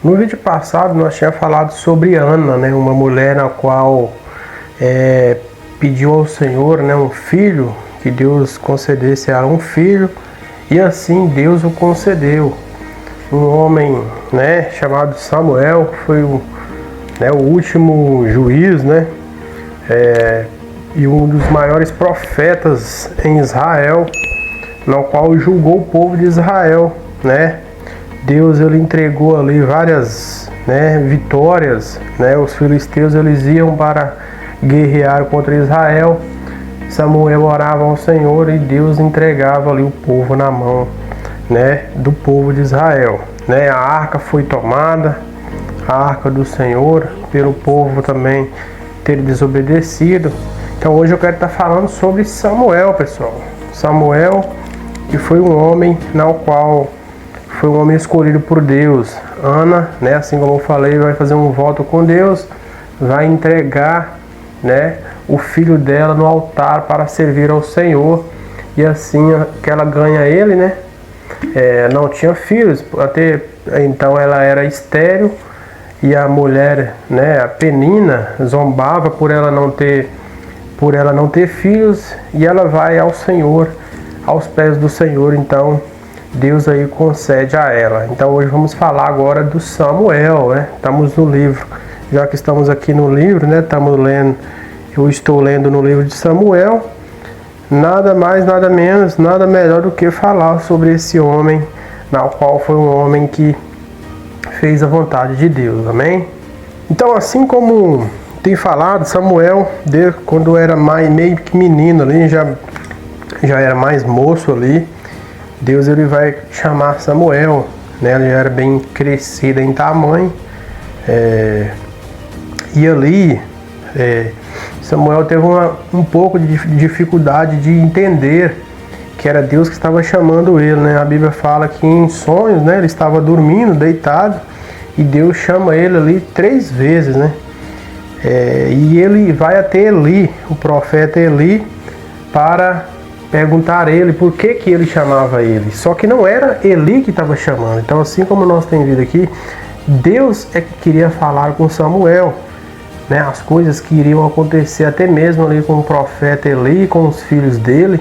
No vídeo passado nós tínhamos falado sobre Ana, né, uma mulher na qual pediu ao Senhor, né, um filho, que Deus concedesse a ela um filho, e assim Deus o concedeu. Um homem, né, chamado Samuel, que foi o último juiz, né, e um dos maiores profetas em Israel, no qual julgou o povo de Israel, né. Deus ele entregou ali várias, vitórias, né. Os filisteus eles iam para guerrear contra Israel. Samuel orava ao Senhor e Deus entregava ali o povo na mão, né, do povo de Israel, né. A arca foi tomada, a arca do Senhor, pelo povo também ter desobedecido. Então hoje eu quero estar falando sobre Samuel, pessoal. Samuel, que foi um homem na qual foi um homem escolhido por Deus. Ana, né, assim como eu falei, vai fazer um voto com Deus, vai entregar, né, o filho dela no altar para servir ao Senhor, e assim que ela ganha ele, né, não tinha filhos, até então ela era estéril, e a mulher, né, a Penina, zombava por ela não ter filhos, e ela vai ao Senhor, aos pés do Senhor. Então Deus aí concede a ela. Então hoje vamos falar agora do Samuel, né? Estamos no livro, já que estamos aqui no livro, né? Eu estou lendo no livro de Samuel. Nada mais, nada menos, nada melhor do que falar sobre esse homem, na qual foi um homem que fez a vontade de Deus, amém? Então, assim como tem falado, Samuel, quando era meio que menino ali, já era mais moço ali, Deus ele vai chamar Samuel, né? Ele já era bem crescido em tamanho, e ali Samuel teve um pouco de dificuldade de entender que era Deus que estava chamando ele, né? A Bíblia fala que em sonhos, né, ele estava dormindo, deitado, e Deus chama ele ali 3 vezes, né? E ele vai até Eli, o profeta Eli, para perguntar a ele por que ele chamava ele. Só que não era Eli que estava chamando. Então, assim como nós temos visto aqui, Deus é que queria falar com Samuel, né? As coisas que iriam acontecer até mesmo ali com o profeta Eli, com os filhos dele,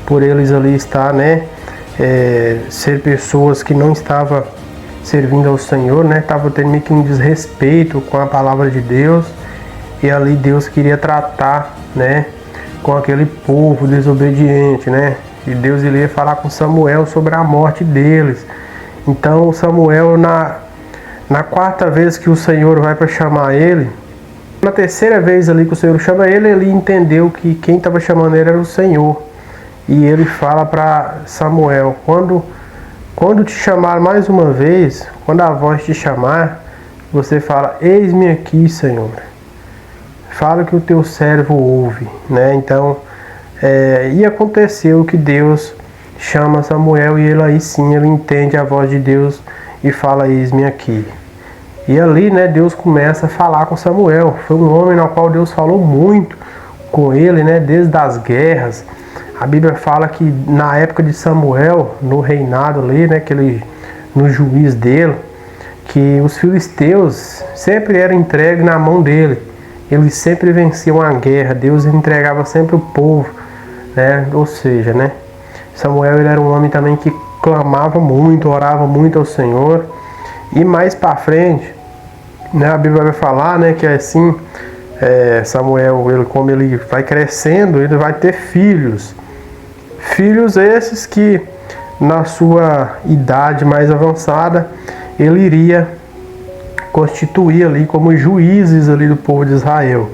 por eles ali estar, né, ser pessoas que não estavam servindo ao Senhor, né? Estava tendo meio que um desrespeito com a palavra de Deus, e ali Deus queria tratar, né, com aquele povo desobediente, né? E Deus iria falar com Samuel sobre a morte deles. Então Samuel, na 4ª vez que o Senhor vai para chamar ele, na 3ª vez ali que o Senhor chama ele, ele entendeu que quem estava chamando ele era o Senhor. E ele fala para Samuel: quando te chamar mais uma vez, quando a voz te chamar, você fala: eis-me aqui, Senhor. Fala que o teu servo ouve, né? Então, e aconteceu que Deus chama Samuel, e ele aí sim, ele entende a voz de Deus e fala: eis-me aqui. E ali, né, Deus começa a falar com Samuel. Foi um homem no qual Deus falou muito com ele, né, desde as guerras. A Bíblia fala que na época de Samuel, no reinado ali, né, no juiz dele, que os filisteus sempre eram entregues na mão dele. Eles sempre venciam a guerra, Deus entregava sempre o povo, né? Ou seja, né, Samuel ele era um homem também que clamava muito, orava muito ao Senhor. E mais para frente, né, a Bíblia vai falar, né, que assim, Samuel, como ele vai crescendo, ele vai ter filhos. Filhos esses que na sua idade mais avançada, ele iria constituir ali como juízes ali do povo de Israel.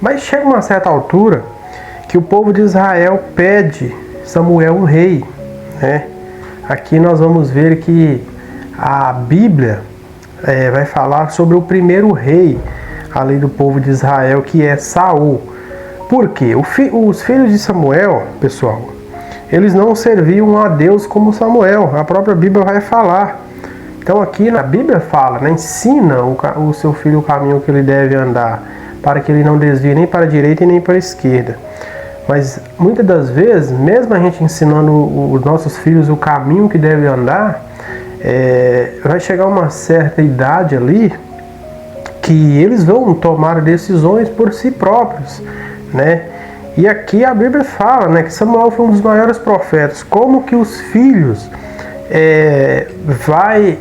Mas chega uma certa altura que o povo de Israel pede Samuel um rei, né? Aqui nós vamos ver que a Bíblia vai falar sobre o primeiro rei ali do povo de Israel, que é Saul. Por quê? Os filhos de Samuel, pessoal, eles não serviam a Deus como Samuel. A própria Bíblia vai falar. Então aqui na Bíblia fala, né, ensina o seu filho o caminho que ele deve andar, para que ele não desvie nem para a direita e nem para a esquerda. Mas muitas das vezes, mesmo a gente ensinando os nossos filhos o caminho que deve andar, vai chegar uma certa idade ali que eles vão tomar decisões por si próprios, né? E aqui a Bíblia fala, né, que Samuel foi um dos maiores profetas. Como que os filhos vai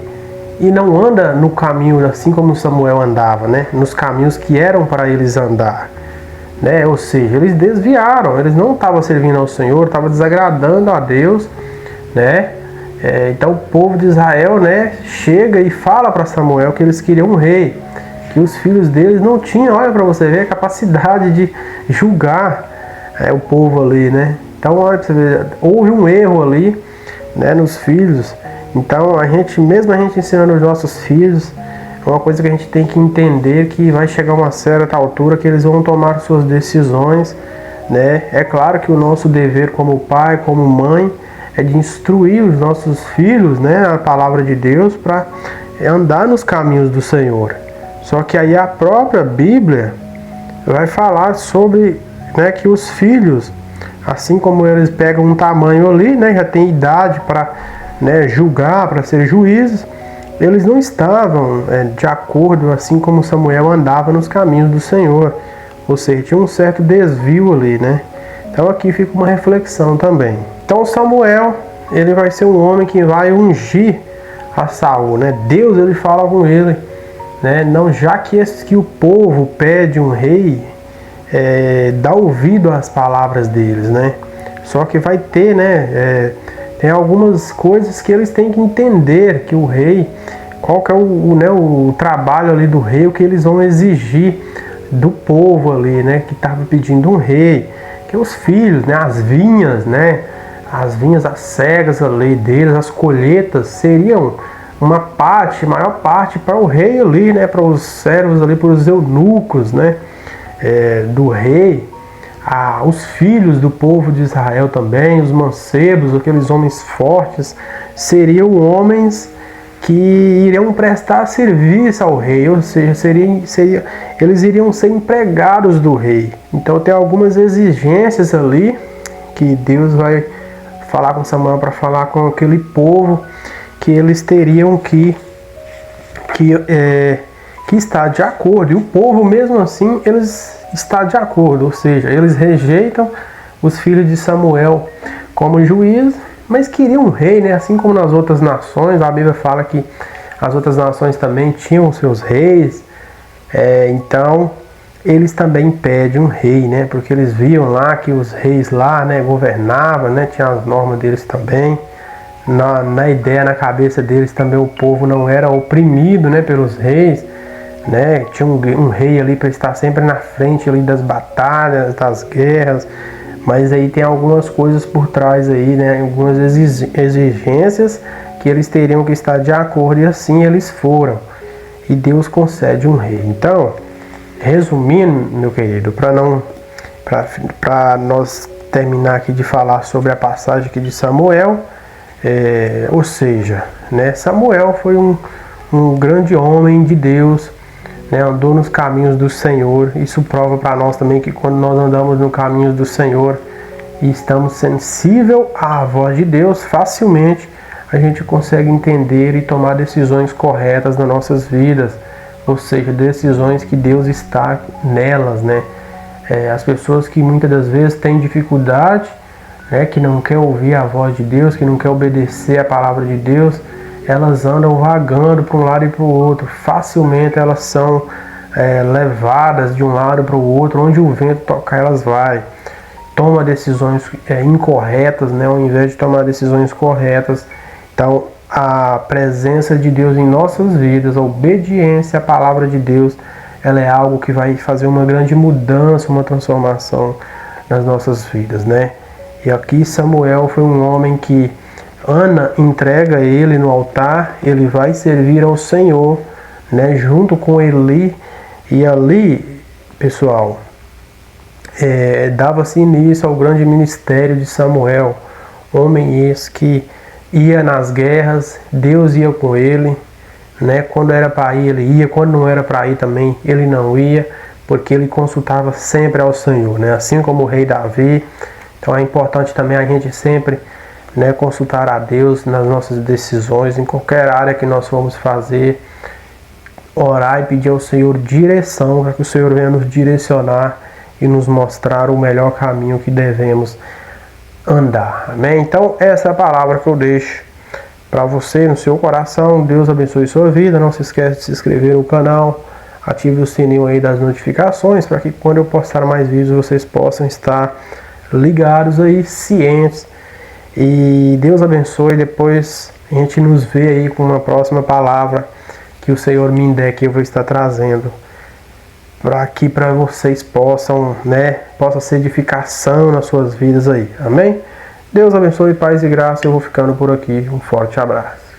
e não anda no caminho assim como Samuel andava, né? Nos caminhos que eram para eles andar, né? Ou seja, eles desviaram, eles não estavam servindo ao Senhor, estavam desagradando a Deus, né? Então o povo de Israel, né, chega e fala para Samuel que eles queriam um rei, que os filhos deles não tinham, olha para você ver, a capacidade de julgar o povo ali, né? Então olha para você ver, houve um erro ali, né, nos filhos. Então mesmo a gente ensinando os nossos filhos, é uma coisa que a gente tem que entender, que vai chegar uma certa altura que eles vão tomar suas decisões, né? É claro que o nosso dever como pai, como mãe, é de instruir os nossos filhos, né, a palavra de Deus, para andar nos caminhos do Senhor. Só que aí a própria Bíblia vai falar sobre, né, que os filhos, assim como eles pegam um tamanho ali, né, já tem idade para, né, julgar, para ser juízes, eles não estavam de acordo, assim como Samuel andava nos caminhos do Senhor. Ou seja, tinha um certo desvio ali, né? Então aqui fica uma reflexão também. Então Samuel, ele vai ser um homem que vai ungir a Saul, né? Deus, ele fala com ele, né? Não, já que o povo pede um rei, dá ouvido às palavras deles, né? Só que vai ter, né? Tem algumas coisas que eles têm que entender, que o rei, qual que é o trabalho ali do rei, o que eles vão exigir do povo ali, né? Que estava pedindo um rei, que os filhos, né? As vinhas, né? As vinhas, as cegas ali deles, as colheitas seriam uma parte, maior parte para o rei ali, né? Para os servos ali, para os eunucos, né? Do rei. Os filhos do povo de Israel também, os mancebos, aqueles homens fortes, seriam homens que iriam prestar serviço ao rei, ou seja, eles iriam ser empregados do rei. Então tem algumas exigências ali que Deus vai falar com Samuel para falar com aquele povo, que eles teriam que estar de acordo. E o povo, mesmo assim, eles estão de acordo, ou seja, eles rejeitam os filhos de Samuel como juiz, mas queriam um rei, né? Assim como nas outras nações. A Bíblia fala que as outras nações também tinham seus reis, então eles também pedem um rei, né? Porque eles viam lá que os reis lá, né, governavam, né? Tinha as normas deles também. Na ideia, na cabeça deles também, o povo não era oprimido, né, pelos reis, né? Tinha um rei ali para estar sempre na frente ali das batalhas, das guerras. Mas aí tem algumas coisas por trás aí, né? Algumas exigências que eles teriam que estar de acordo, e assim eles foram. E Deus concede um rei. Então, resumindo, meu querido, para nós terminar aqui de falar sobre a passagem aqui de Samuel, ou seja, né, Samuel foi um grande homem de Deus, né, andou nos caminhos do Senhor. Isso prova para nós também que quando nós andamos nos caminhos do Senhor e estamos sensíveis à voz de Deus, facilmente a gente consegue entender e tomar decisões corretas nas nossas vidas, ou seja, decisões que Deus está nelas, né? As pessoas que muitas das vezes têm dificuldade, né, que não quer ouvir a voz de Deus, que não quer obedecer a palavra de Deus, elas andam vagando para um lado e para o outro. Facilmente elas são levadas de um lado para o outro, onde o vento tocar elas vai. Toma decisões incorretas, né, ao invés de tomar decisões corretas. Então a presença de Deus em nossas vidas, a obediência à palavra de Deus, ela é algo que vai fazer uma grande mudança, uma transformação nas nossas vidas, né? E aqui Samuel foi um homem que Ana entrega ele no altar, ele vai servir ao Senhor, né, junto com Eli. E ali, pessoal, dava-se início ao grande ministério de Samuel, homem esse que ia nas guerras, Deus ia com ele, né? Quando era para ir, ele ia, quando não era para ir também, ele não ia, porque ele consultava sempre ao Senhor, né? Assim como o rei Davi. Então é importante também a gente sempre né, consultar a Deus nas nossas decisões, em qualquer área que nós formos fazer, orar e pedir ao Senhor direção, para que o Senhor venha nos direcionar e nos mostrar o melhor caminho que devemos andar. Amém? Então essa é a palavra que eu deixo para você no seu coração. Deus abençoe sua vida. Não se esqueça de se inscrever no canal, ative o sininho aí das notificações, para que quando eu postar mais vídeos vocês possam estar ligados aí, cientes. E Deus abençoe. Depois a gente nos vê aí com uma próxima palavra que o Senhor me der, que eu vou estar trazendo para aqui, para vocês possam, né, possa ser edificação nas suas vidas aí. Amém? Deus abençoe, paz e graça. Eu vou ficando por aqui. Um forte abraço.